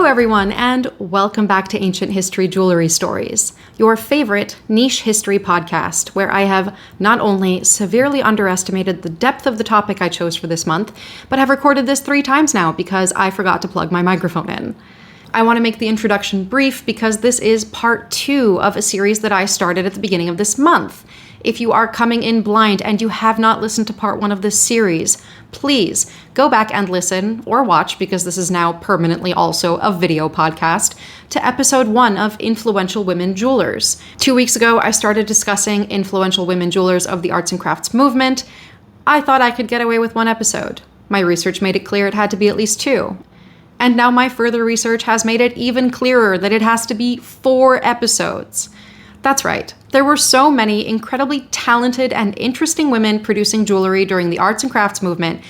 Hello everyone, and welcome back to Ancient History Jewelry Stories, your favorite niche history podcast, where I have not only severely underestimated the depth of the topic I chose for this month, but have recorded this 3 times now because I forgot to plug my microphone in. I want to make the introduction brief because this is part 2 of a series that I started at the beginning of this month. If you are coming in blind and you have not listened to part 1 of this series, please go back and listen or watch, because this is now permanently also a video podcast, to episode 1 of Influential Women Jewelers. 2 weeks ago, I started discussing influential women jewelers of the arts and crafts movement. I thought I could get away with 1 episode. My research made it clear it had to be at least 2. And now my further research has made it even clearer that it has to be 4 episodes. That's right. There were so many incredibly talented and interesting women producing jewelry during the arts and crafts movement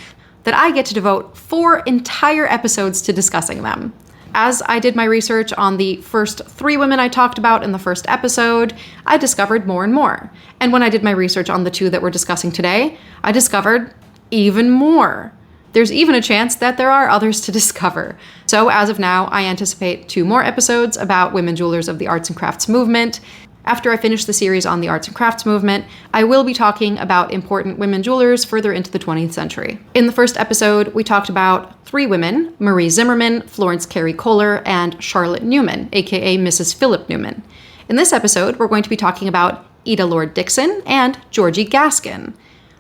that I get to devote 4 entire episodes to discussing them. As I did my research on the first 3 women I talked about in the first episode, I discovered more and more. And when I did my research on the 2 that we're discussing today, I discovered even more. There's even a chance that there are others to discover. So as of now, I anticipate 2 more episodes about women jewelers of the arts and crafts movement. After I finish the series on the arts and crafts movement, I will be talking about important women jewelers further into the 20th century. In the first episode, we talked about 3 women: Marie Zimmerman, Florence Carey Kohler, and Charlotte Newman, aka Mrs. Philip Newman. In this episode, we're going to be talking about Ida Lord Dixon and Georgie Gaskin.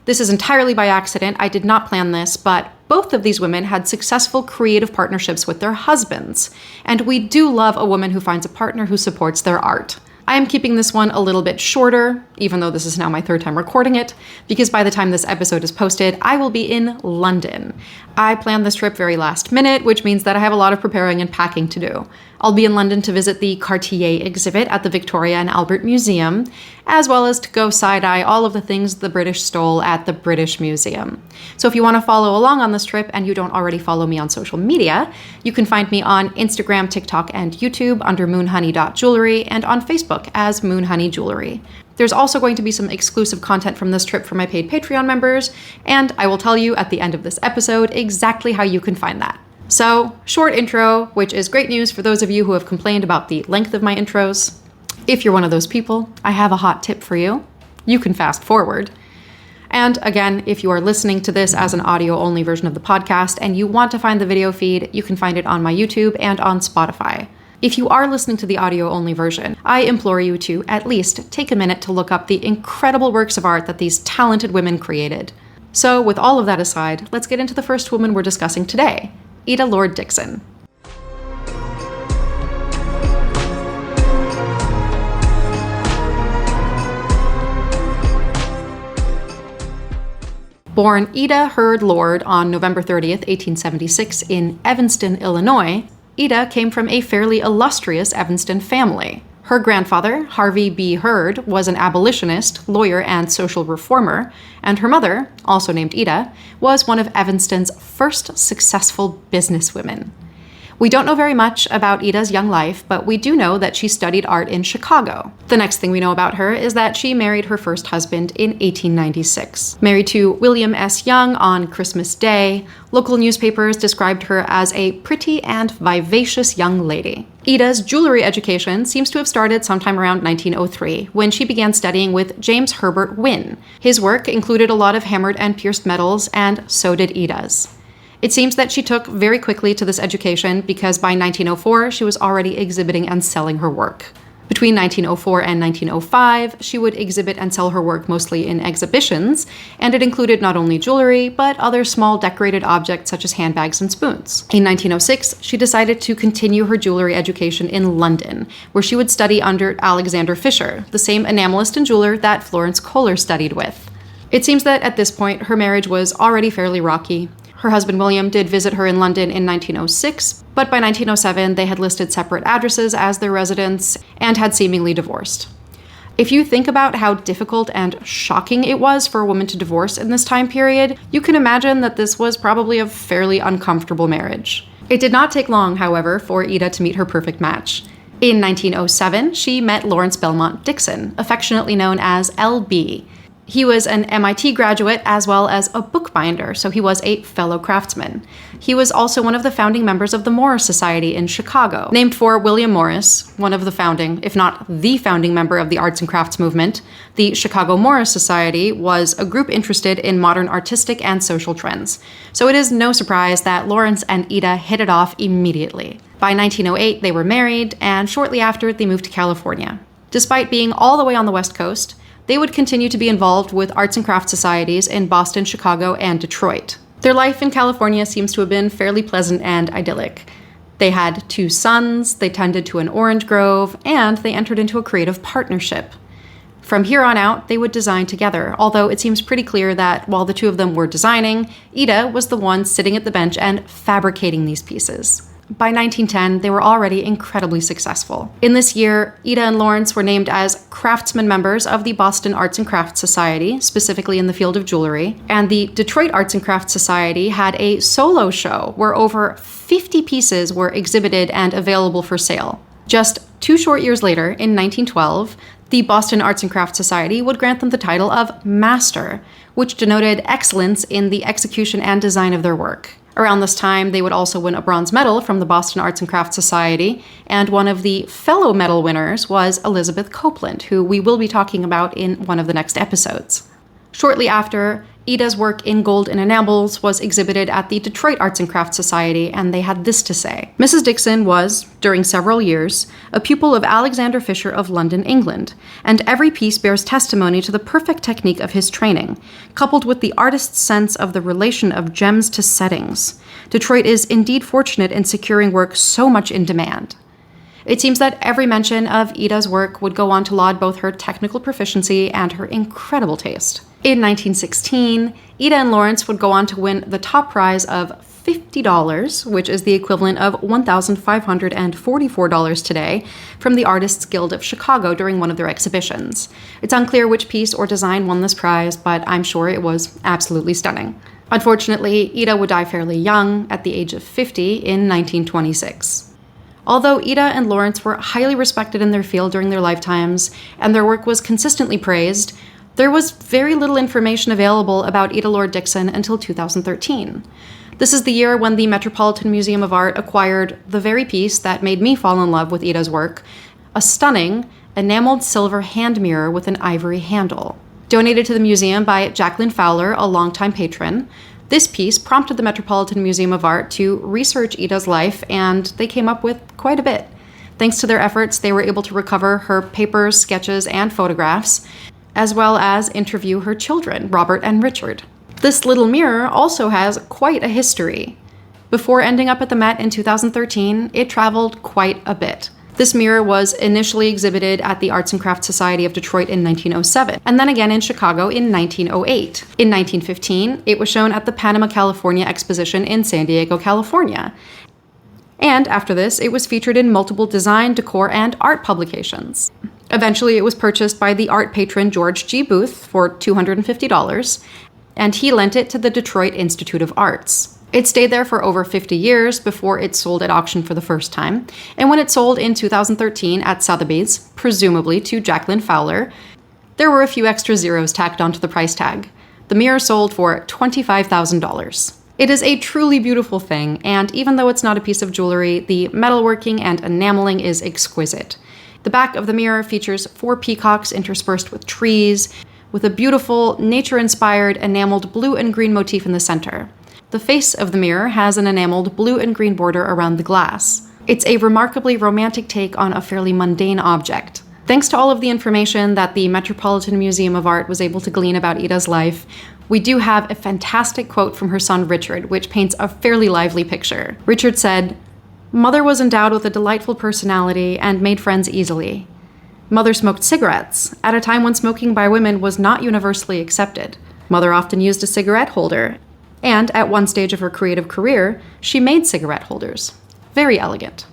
This is entirely by accident. I did not plan this, but both of these women had successful creative partnerships with their husbands. And we do love a woman who finds a partner who supports their art. I am keeping this one a little bit shorter, even though this is now my 3rd time recording it, because by the time this episode is posted, I will be in London. I planned this trip very last minute, which means that I have a lot of preparing and packing to do. I'll be in London to visit the Cartier exhibit at the Victoria and Albert Museum, as well as to go side-eye all of the things the British stole at the British Museum. So if you want to follow along on this trip and you don't already follow me on social media, you can find me on Instagram, TikTok, and YouTube under moonhoney.jewelry and on Facebook as Moonhoney Jewelry. There's also going to be some exclusive content from this trip for my paid Patreon members, and I will tell you at the end of this episode exactly how you can find that. So, short intro, which is great news for those of you who have complained about the length of my intros. If you're one of those people, I have a hot tip for you. You can fast forward. And again, if you are listening to this as an audio-only version of the podcast and you want to find the video feed, you can find it on my YouTube and on Spotify. If you are listening to the audio-only version, I implore you to at least take a minute to look up the incredible works of art that these talented women created. So, with all of that aside, let's get into the first woman we're discussing today, Ida Lord Dixon. Born Ida Hurd Lord on November 30th, 1876 in Evanston, Illinois, Ida came from a fairly illustrious Evanston family. Her grandfather, Harvey B. Hurd, was an abolitionist, lawyer, and social reformer, and her mother, also named Ida, was one of Evanston's first successful businesswomen. We don't know very much about Ida's young life, but we do know that she studied art in Chicago. The next thing we know about her is that she married her first husband in 1896. Married to William S. Young on Christmas Day, local newspapers described her as a pretty and vivacious young lady. Ida's jewelry education seems to have started sometime around 1903, when she began studying with James Herbert Wynne. His work included a lot of hammered and pierced metals, and so did Ida's. It seems that she took very quickly to this education because by 1904, she was already exhibiting and selling her work. Between 1904 and 1905, she would exhibit and sell her work mostly in exhibitions, and it included not only jewelry, but other small decorated objects such as handbags and spoons. In 1906, she decided to continue her jewelry education in London, where she would study under Alexander Fisher, the same enamelist and jeweler that Florence Kohler studied with. It seems that at this point, her marriage was already fairly rocky. Her husband William did visit her in London in 1906, but by 1907 they had listed separate addresses as their residence and had seemingly divorced. If you think about how difficult and shocking it was for a woman to divorce in this time period, you can imagine that this was probably a fairly uncomfortable marriage. It did not take long, however, for Ida to meet her perfect match. In 1907, she met Lawrence Belmont Dixon, affectionately known as L.B. He was an MIT graduate as well as a bookbinder, so he was a fellow craftsman. He was also one of the founding members of the Morris Society in Chicago, named for William Morris, one of the founding, if not the founding member of the arts and crafts movement. The Chicago Morris Society was a group interested in modern artistic and social trends. So it is no surprise that Lawrence and Ida hit it off immediately. By 1908, they were married, and shortly after, they moved to California. Despite being all the way on the West Coast, they would continue to be involved with arts and crafts societies in Boston, Chicago, and Detroit. Their life in California seems to have been fairly pleasant and idyllic. They had 2 sons, they tended to an orange grove, and they entered into a creative partnership. From here on out, they would design together, although it seems pretty clear that while the 2 of them were designing, Ida was the one sitting at the bench and fabricating these pieces. By 1910, they were already incredibly successful. In this year, Ida and Lawrence were named as craftsmen members of the Boston Arts and Crafts Society, specifically in the field of jewelry, and the Detroit Arts and Crafts Society had a solo show where over 50 pieces were exhibited and available for sale. Just 2 short years later, in 1912, the Boston Arts and Crafts Society would grant them the title of Master, which denoted excellence in the execution and design of their work. Around this time, they would also win a bronze medal from the Boston Arts and Crafts Society, and one of the fellow medal winners was Elizabeth Copeland, who we will be talking about in one of the next episodes. Shortly after, Ida's work in gold and enamels was exhibited at the Detroit Arts and Crafts Society, and they had this to say. Mrs. Dixon was, during several years, a pupil of Alexander Fisher of London, England, and every piece bears testimony to the perfect technique of his training, coupled with the artist's sense of the relation of gems to settings. Detroit is indeed fortunate in securing work so much in demand. It seems that every mention of Ida's work would go on to laud both her technical proficiency and her incredible taste. In 1916, Ida and Lawrence would go on to win the top prize of $50, which is the equivalent of $1,544 today, from the Artists Guild of Chicago during one of their exhibitions. It's unclear which piece or design won this prize, but I'm sure it was absolutely stunning. Unfortunately, Ida would die fairly young, at the age of 50, in 1926. Although Ida and Lawrence were highly respected in their field during their lifetimes, and their work was consistently praised, there was very little information available about Ida Lord Dixon until 2013. This is the year when the Metropolitan Museum of Art acquired the very piece that made me fall in love with Ida's work, a stunning, enameled silver hand mirror with an ivory handle. Donated to the museum by Jacqueline Fowler, a longtime patron, this piece prompted the Metropolitan Museum of Art to research Ida's life, and they came up with quite a bit. Thanks to their efforts, they were able to recover her papers, sketches, and photographs, as well as interview her children, Robert and Richard. This little mirror also has quite a history. Before ending up at the Met in 2013, it traveled quite a bit. This mirror was initially exhibited at the Arts and Crafts Society of Detroit in 1907, and then again in Chicago in 1908. In 1915, it was shown at the Panama, California Exposition in San Diego, California. And after this, it was featured in multiple design, decor, and art publications. Eventually, it was purchased by the art patron George G. Booth for $250, and he lent it to the Detroit Institute of Arts. It stayed there for over 50 years before it sold at auction for the first time, and when it sold in 2013 at Sotheby's, presumably to Jacqueline Fowler, there were a few extra zeros tacked onto the price tag. The mirror sold for $25,000. It is a truly beautiful thing, and even though it's not a piece of jewelry, the metalworking and enameling is exquisite. The back of the mirror features 4 peacocks interspersed with trees, with a beautiful, nature-inspired enameled blue and green motif in the center. The face of the mirror has an enameled blue and green border around the glass. It's a remarkably romantic take on a fairly mundane object. Thanks to all of the information that the Metropolitan Museum of Art was able to glean about Ida's life, we do have a fantastic quote from her son Richard, which paints a fairly lively picture. Richard said, "Mother was endowed with a delightful personality and made friends easily. Mother smoked cigarettes, at a time when smoking by women was not universally accepted. Mother often used a cigarette holder, and at one stage of her creative career, she made cigarette holders. Very elegant."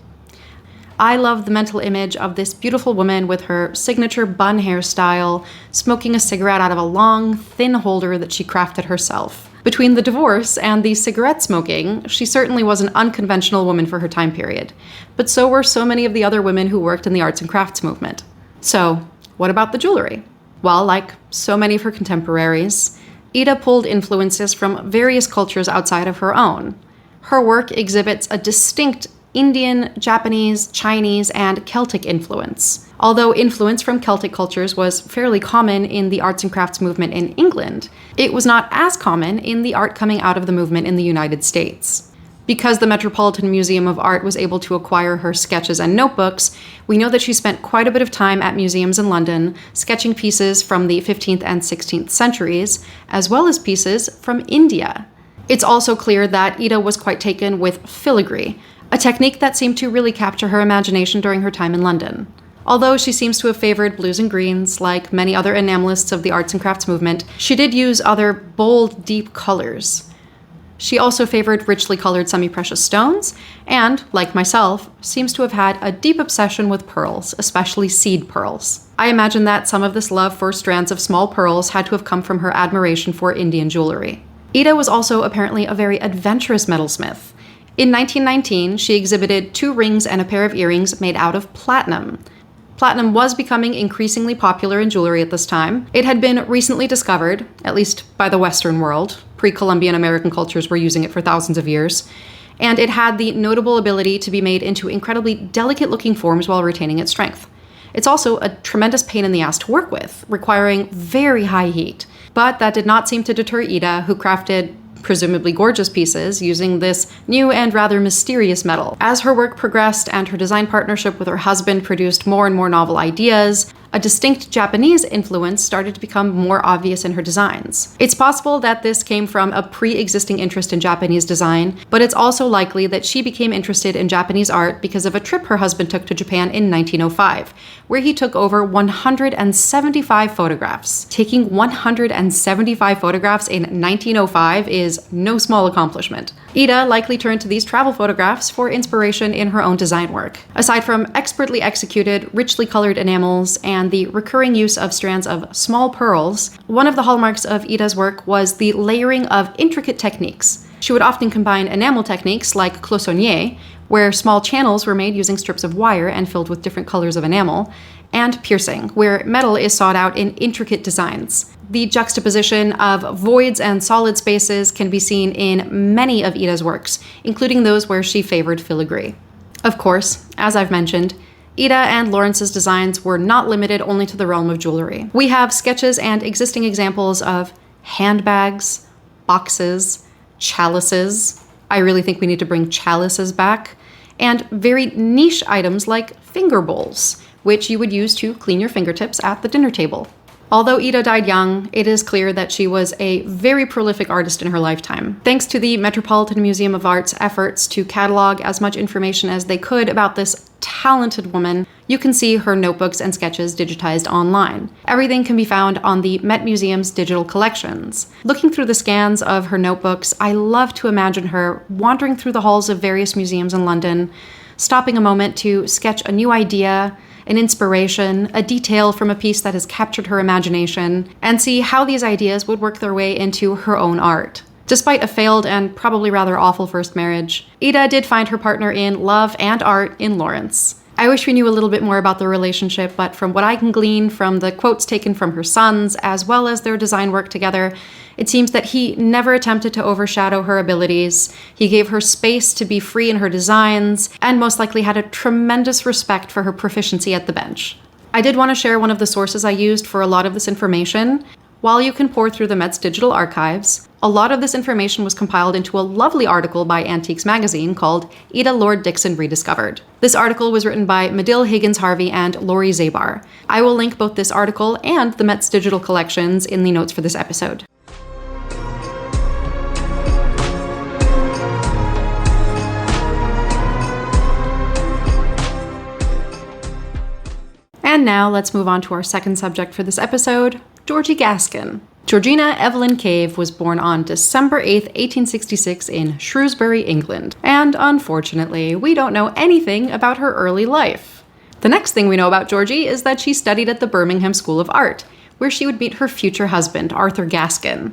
I love the mental image of this beautiful woman with her signature bun hairstyle, smoking a cigarette out of a long, thin holder that she crafted herself. Between the divorce and the cigarette smoking, she certainly was an unconventional woman for her time period. But so were so many of the other women who worked in the arts and crafts movement. So, what about the jewelry? Well, like so many of her contemporaries, Ida pulled influences from various cultures outside of her own. Her work exhibits a distinct Indian, Japanese, Chinese, and Celtic influence. Although influence from Celtic cultures was fairly common in the arts and crafts movement in England, it was not as common in the art coming out of the movement in the United States. Because the Metropolitan Museum of Art was able to acquire her sketches and notebooks, we know that she spent quite a bit of time at museums in London sketching pieces from the 15th and 16th centuries, as well as pieces from India. It's also clear that Ida was quite taken with filigree, a technique that seemed to really capture her imagination during her time in London. Although she seems to have favored blues and greens, like many other enamelists of the arts and crafts movement, she did use other bold, deep colors. She also favored richly colored semi-precious stones, and, like myself, seems to have had a deep obsession with pearls, especially seed pearls. I imagine that some of this love for strands of small pearls had to have come from her admiration for Indian jewelry. Ida was also apparently a very adventurous metalsmith. In 1919, she exhibited 2 rings and a pair of earrings made out of platinum. Platinum was becoming increasingly popular in jewelry at this time. It had been recently discovered, at least by the Western world. Pre-Columbian American cultures were using it for thousands of years. And it had the notable ability to be made into incredibly delicate-looking forms while retaining its strength. It's also a tremendous pain in the ass to work with, requiring very high heat. But that did not seem to deter Ida, who crafted presumably gorgeous pieces using this new and rather mysterious metal. As her work progressed and her design partnership with her husband produced more and more novel ideas, a distinct Japanese influence started to become more obvious in her designs. It's possible that this came from a pre-existing interest in Japanese design, but it's also likely that she became interested in Japanese art because of a trip her husband took to Japan in 1905, where he took over 175 photographs. Taking 175 photographs in 1905 is no small accomplishment. Ida likely turned to these travel photographs for inspiration in her own design work. Aside from expertly executed, richly colored enamels and the recurring use of strands of small pearls, one of the hallmarks of Ida's work was the layering of intricate techniques. She would often combine enamel techniques like cloisonné, where small channels were made using strips of wire and filled with different colors of enamel, and piercing, where metal is sought out in intricate designs. The juxtaposition of voids and solid spaces can be seen in many of Ida's works, including those where she favored filigree. Of course, as I've mentioned, Ida and Lawrence's designs were not limited only to the realm of jewelry. We have sketches and existing examples of handbags, boxes, chalices. I really think we need to bring chalices back, and very niche items like finger bowls, which you would use to clean your fingertips at the dinner table. Although Ida died young, it is clear that she was a very prolific artist in her lifetime. Thanks to the Metropolitan Museum of Art's efforts to catalog as much information as they could about this talented woman, you can see her notebooks and sketches digitized online. Everything can be found on the Met Museum's digital collections. Looking through the scans of her notebooks, I love to imagine her wandering through the halls of various museums in London, stopping a moment to sketch a new idea, an inspiration, a detail from a piece that has captured her imagination, and see how these ideas would work their way into her own art. Despite a failed and probably rather awful first marriage, Ida did find her partner in love and art in Lawrence. I wish we knew a little bit more about their relationship, but from what I can glean from the quotes taken from her sons, as well as their design work together, it seems that he never attempted to overshadow her abilities. He gave her space to be free in her designs, and most likely had a tremendous respect for her proficiency at the bench. I did want to share one of the sources I used for a lot of this information. While you can pour through the Met's digital archives, a lot of this information was compiled into a lovely article by Antiques Magazine called Ida Lord Dixon Rediscovered. This article was written by Medill Higgins Harvey and Lori Zabar. I will link both this article and the Met's digital collections in the notes for this episode. And now let's move on to our second subject for this episode, Georgie Gaskin. Georgina Evelyn Cave was born on December 8, 1866 in Shrewsbury, England. And unfortunately, we don't know anything about her early life. The next thing we know about Georgie is that she studied at the Birmingham School of Art, where she would meet her future husband, Arthur Gaskin.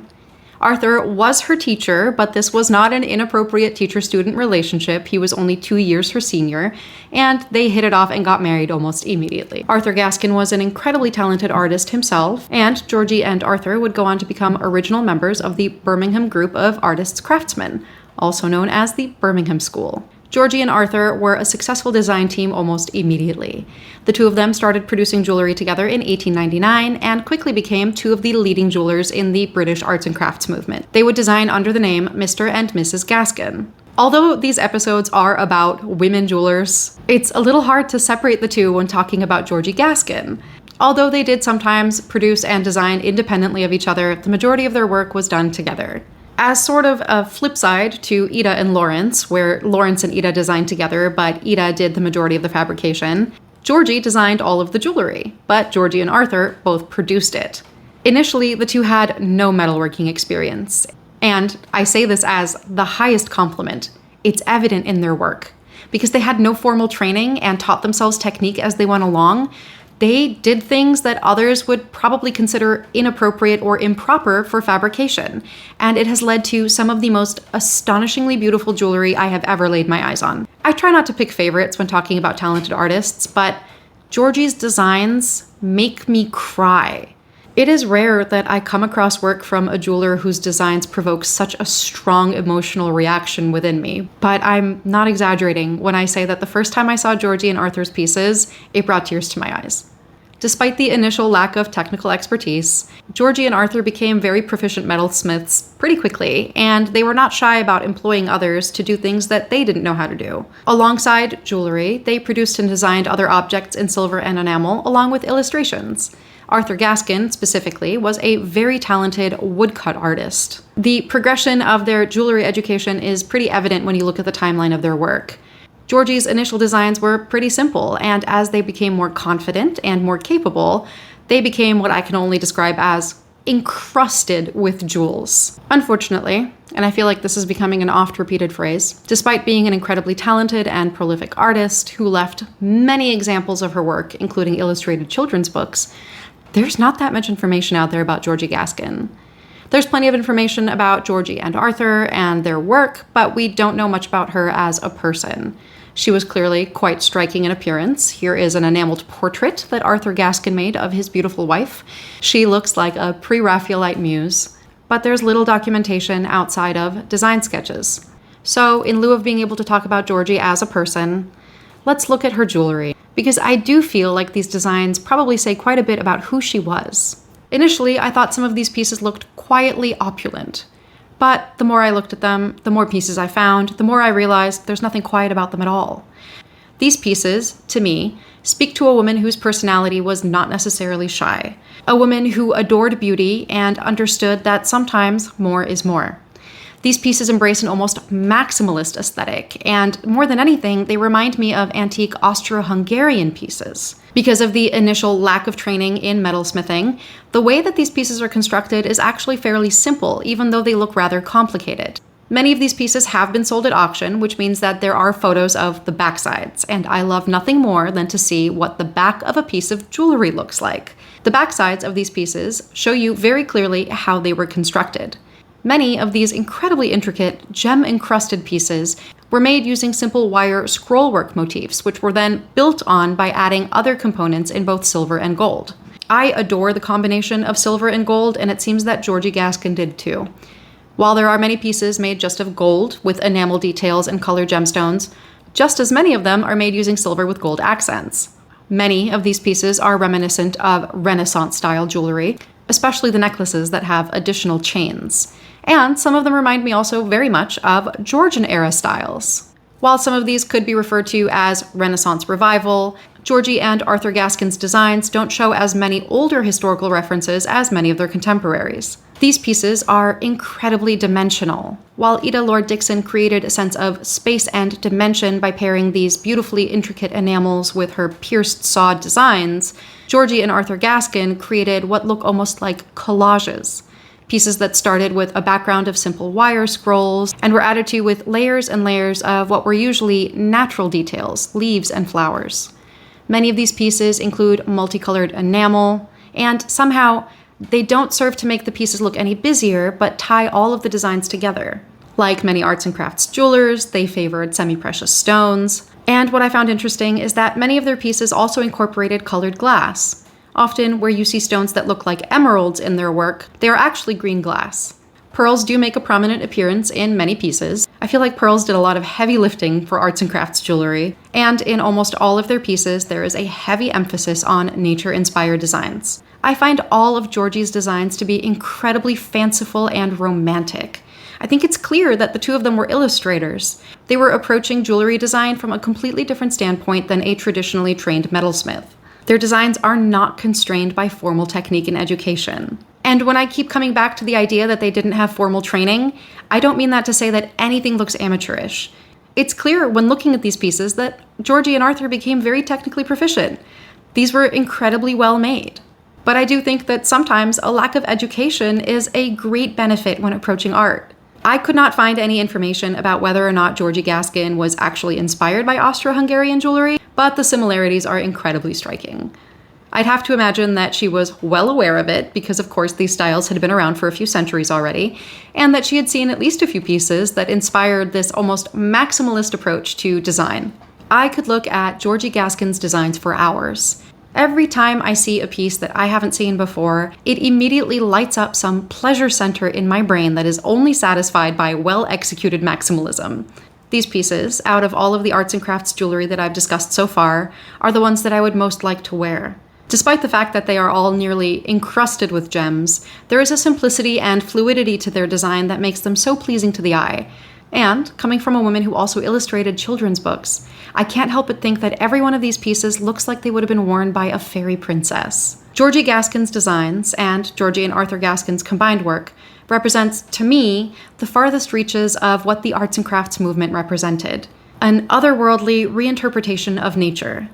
Arthur was her teacher, but this was not an inappropriate teacher-student relationship. He was only 2 years her senior, and they hit it off and got married almost immediately. Arthur Gaskin was an incredibly talented artist himself, and Georgie and Arthur would go on to become original members of the Birmingham Group of Artists Craftsmen, also known as the Birmingham School. Georgie and Arthur were a successful design team almost immediately. The two of them started producing jewelry together in 1899 and quickly became two of the leading jewelers in the British arts and crafts movement. They would design under the name Mr. and Mrs. Gaskin. Although these episodes are about women jewelers, it's a little hard to separate the two when talking about Georgie Gaskin. Although they did sometimes produce and design independently of each other, the majority of their work was done together. As sort of a flip side to Ida and Lawrence, where Lawrence and Ida designed together, but Ida did the majority of the fabrication, Georgie designed all of the jewelry, but Georgie and Arthur both produced it. Initially, the two had no metalworking experience, and I say this as the highest compliment. It's evident in their work. Because they had no formal training and taught themselves technique as they went along, they did things that others would probably consider inappropriate or improper for fabrication, and it has led to some of the most astonishingly beautiful jewelry I have ever laid my eyes on. I try not to pick favorites when talking about talented artists, but Georgie's designs make me cry. It is rare that I come across work from a jeweler whose designs provoke such a strong emotional reaction within me, but I'm not exaggerating when I say that the first time I saw Georgie and Arthur's pieces, it brought tears to my eyes. Despite the initial lack of technical expertise, Georgie and Arthur became very proficient metalsmiths pretty quickly, and they were not shy about employing others to do things that they didn't know how to do. Alongside jewelry, they produced and designed other objects in silver and enamel, along with illustrations. Arthur Gaskin, specifically, was a very talented woodcut artist. The progression of their jewelry education is pretty evident when you look at the timeline of their work. Georgie's initial designs were pretty simple, and as they became more confident and more capable, they became what I can only describe as encrusted with jewels. Unfortunately, and I feel like this is becoming an oft-repeated phrase, despite being an incredibly talented and prolific artist who left many examples of her work, including illustrated children's books, there's not that much information out there about Georgie Gaskin. There's plenty of information about Georgie and Arthur and their work, but we don't know much about her as a person. She was clearly quite striking in appearance. Here is an enameled portrait that Arthur Gaskin made of his beautiful wife. She looks like a pre-Raphaelite muse, but there's little documentation outside of design sketches. So, in lieu of being able to talk about Georgie as a person, let's look at her jewelry, because I do feel like these designs probably say quite a bit about who she was. Initially, I thought some of these pieces looked quietly opulent. But the more I looked at them, the more pieces I found, the more I realized there's nothing quiet about them at all. These pieces, to me, speak to a woman whose personality was not necessarily shy. A woman who adored beauty and understood that sometimes more is more. These pieces embrace an almost maximalist aesthetic, and more than anything, they remind me of antique Austro-Hungarian pieces. Because of the initial lack of training in metalsmithing, the way that these pieces are constructed is actually fairly simple, even though they look rather complicated. Many of these pieces have been sold at auction, which means that there are photos of the backsides, and I love nothing more than to see what the back of a piece of jewelry looks like. The backsides of these pieces show you very clearly how they were constructed. Many of these incredibly intricate, gem-encrusted pieces were made using simple wire scrollwork motifs, which were then built on by adding other components in both silver and gold. I adore the combination of silver and gold, and it seems that Georgie Gaskin did too. While there are many pieces made just of gold, with enamel details and colored gemstones, just as many of them are made using silver with gold accents. Many of these pieces are reminiscent of Renaissance-style jewelry, especially the necklaces that have additional chains. And some of them remind me also very much of Georgian-era styles. While some of these could be referred to as Renaissance revival, Georgie and Arthur Gaskin's designs don't show as many older historical references as many of their contemporaries. These pieces are incredibly dimensional. While Ida Lord Dixon created a sense of space and dimension by pairing these beautifully intricate enamels with her pierced sawed designs, Georgie and Arthur Gaskin created what look almost like collages. Pieces that started with a background of simple wire scrolls and were added to with layers and layers of what were usually natural details, leaves and flowers. Many of these pieces include multicolored enamel, and somehow They don't serve to make the pieces look any busier, but tie all of the designs together. Like many arts and crafts jewelers, they favored semi-precious stones. And what I found interesting is that many of their pieces also incorporated colored glass. Often, where you see stones that look like emeralds in their work, they are actually green glass. Pearls do make a prominent appearance in many pieces. I feel like pearls did a lot of heavy lifting for arts and crafts jewelry, and in almost all of their pieces, there is a heavy emphasis on nature-inspired designs. I find all of Georgie's designs to be incredibly fanciful and romantic. I think it's clear that the two of them were illustrators. They were approaching jewelry design from a completely different standpoint than a traditionally trained metalsmith. Their designs are not constrained by formal technique and education. And when I keep coming back to the idea that they didn't have formal training, I don't mean that to say that anything looks amateurish. It's clear when looking at these pieces that Georgie and Arthur became very technically proficient. These were incredibly well made. But I do think that sometimes a lack of education is a great benefit when approaching art. I could not find any information about whether or not Georgie Gaskin was actually inspired by Austro-Hungarian jewelry, but the similarities are incredibly striking. I'd have to imagine that she was well aware of it, because of course these styles had been around for a few centuries already, and that she had seen at least a few pieces that inspired this almost maximalist approach to design. I could look at Georgie Gaskin's designs for hours. Every time I see a piece that I haven't seen before, it immediately lights up some pleasure center in my brain that is only satisfied by well-executed maximalism. These pieces, out of all of the arts and crafts jewelry that I've discussed so far, are the ones that I would most like to wear. Despite the fact that they are all nearly encrusted with gems, there is a simplicity and fluidity to their design that makes them so pleasing to the eye. And, coming from a woman who also illustrated children's books, I can't help but think that every one of these pieces looks like they would have been worn by a fairy princess. Georgie Gaskin's designs, and Georgie and Arthur Gaskin's combined work, represents, to me, the farthest reaches of what the arts and crafts movement represented. An otherworldly reinterpretation of nature.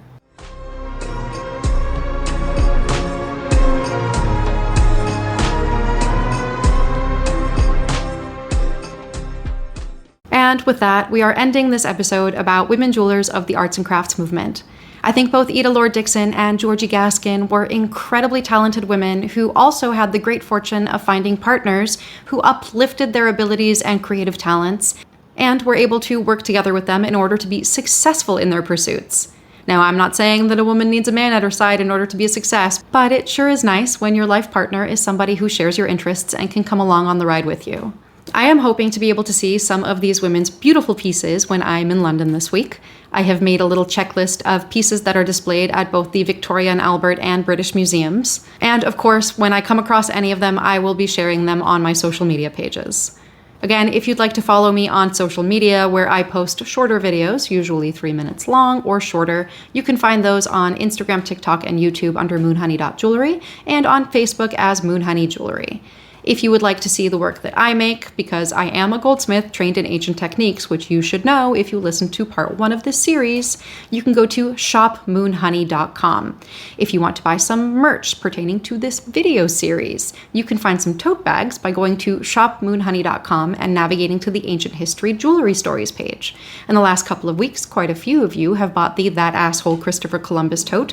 And with that, we are ending this episode about women jewelers of the arts and crafts movement. I think both Ida Lord Dixon and Georgie Gaskin were incredibly talented women who also had the great fortune of finding partners who uplifted their abilities and creative talents, and were able to work together with them in order to be successful in their pursuits. Now, I'm not saying that a woman needs a man at her side in order to be a success, but it sure is nice when your life partner is somebody who shares your interests and can come along on the ride with you. I am hoping to be able to see some of these women's beautiful pieces when I'm in London this week. I have made a little checklist of pieces that are displayed at both the Victoria and Albert and British museums. And of course, when I come across any of them, I will be sharing them on my social media pages. Again, if you'd like to follow me on social media where I post shorter videos, usually 3 minutes long or shorter, you can find those on Instagram, TikTok, and YouTube under moonhoney.jewelry and on Facebook as Moonhoney Jewelry. If you would like to see the work that I make, because I am a goldsmith trained in ancient techniques, which you should know if you listen to part 1 of this series, you can go to shopmoonhoney.com. If you want to buy some merch pertaining to this video series, you can find some tote bags by going to shopmoonhoney.com and navigating to the Ancient History Jewelry Stories page. In the last couple of weeks, quite a few of you have bought the That Asshole Christopher Columbus tote,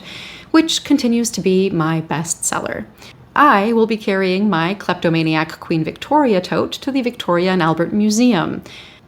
which continues to be my best seller. I will be carrying my kleptomaniac Queen Victoria tote to the Victoria and Albert Museum.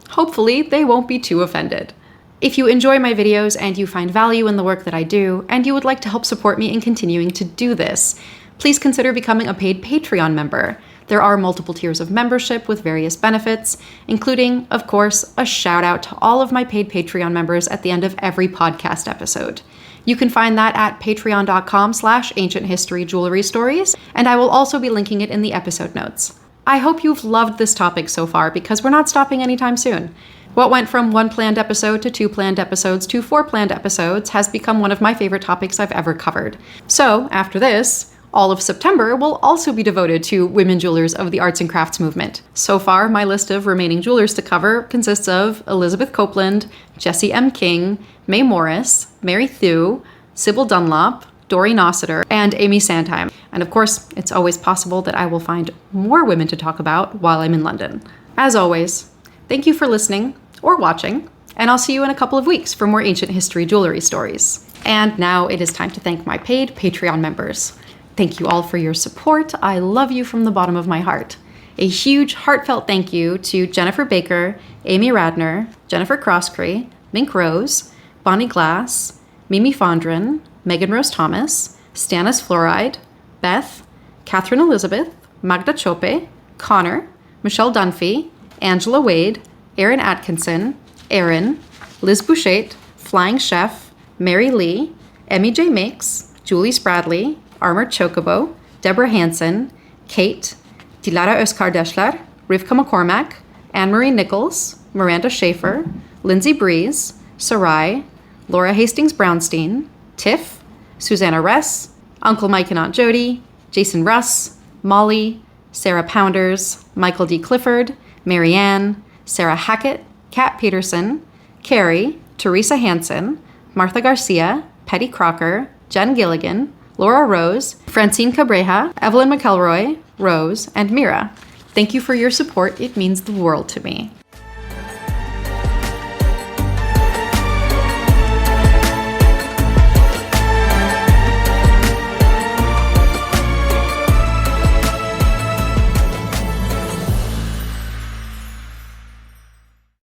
Hopefully, they won't be too offended. If you enjoy my videos and you find value in the work that I do, and you would like to help support me in continuing to do this, please consider becoming a paid Patreon member. There are multiple tiers of membership with various benefits, including, of course, a shout out to all of my paid Patreon members at the end of every podcast episode. You can find that at patreon.com/ancienthistoryjewelrystories, and I will also be linking it in the episode notes. I hope you've loved this topic so far, because we're not stopping anytime soon. What went from 1 planned episode to 2 planned episodes to 4 planned episodes has become one of my favorite topics I've ever covered. So, after this, all of September will also be devoted to women jewelers of the arts and crafts movement. So far, my list of remaining jewelers to cover consists of Elizabeth Copeland, Jessie M. King, May Morris, Mary Thew, Sybil Dunlop, Dori Nossiter, and Amy Sandheim. And of course, it's always possible that I will find more women to talk about while I'm in London. As always, thank you for listening or watching, and I'll see you in a couple of weeks for more ancient history jewelry stories. And now it is time to thank my paid Patreon members. Thank you all for your support. I love you from the bottom of my heart. A huge, heartfelt thank you to Jennifer Baker, Amy Radner, Jennifer Crosscree, Mink Rose, Bonnie Glass, Mimi Fondren, Megan Rose Thomas, Stannis Fluoride, Beth, Catherine Elizabeth, Magda Chope, Connor, Michelle Dunphy, Angela Wade, Erin Atkinson, Erin, Liz Bouchette, Flying Chef, Mary Lee, Emmy J. Makes, Julie Spradley, Armored Chocobo, Deborah Hansen, Kate, Dilara Oskar Deschler, Rivka McCormack, Anne-Marie Nichols, Miranda Schaefer, Lindsay Breeze, Sarai, Laura Hastings Brownstein, Tiff, Susanna Ress, Uncle Mike and Aunt Jody, Jason Russ, Molly, Sarah Pounders, Michael D. Clifford, Marianne, Sarah Hackett, Kat Peterson, Carrie, Teresa Hansen, Martha Garcia, Petty Crocker, Jen Gilligan, Laura Rose, Francine Cabreja, Evelyn McElroy, Rose, and Mira. Thank you for your support. It means the world to me.